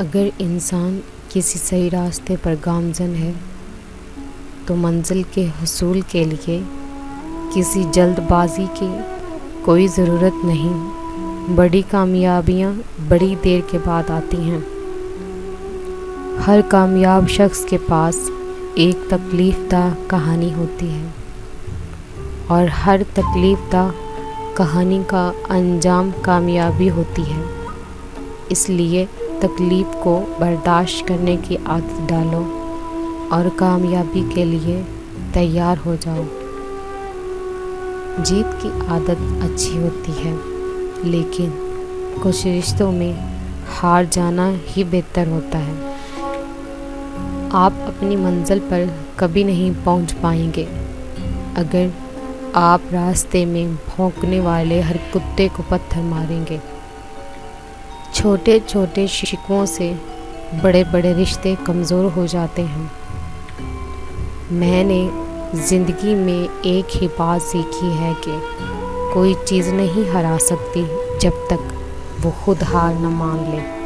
اگر انسان کسی صحیح راستے پر گامزن ہے تو منزل کے حصول کے لیے کسی جلد بازی کی کوئی ضرورت نہیں۔ بڑی کامیابیاں بڑی دیر کے بعد آتی ہیں۔ ہر کامیاب شخص کے پاس ایک تکلیف دہ کہانی ہوتی ہے، اور ہر تکلیف دہ کہانی کا انجام کامیابی ہوتی ہے۔ اس لیے تکلیف کو برداشت کرنے کی عادت ڈالو اور کامیابی کے لیے تیار ہو جاؤ۔ جیت کی عادت اچھی ہوتی ہے، لیکن کچھ رشتوں میں ہار جانا ہی بہتر ہوتا ہے۔ آپ اپنی منزل پر کبھی نہیں پہنچ پائیں گے اگر آپ راستے میں بھونکنے والے ہر کتے کو پتھر ماریں گے۔ چھوٹے چھوٹے شکووں سے بڑے بڑے رشتے کمزور ہو جاتے ہیں۔ میں نے زندگی میں ایک ہی بات سیکھی ہے کہ کوئی چیز نہیں ہرا سکتی جب تک وہ خود ہار نہ مان لے۔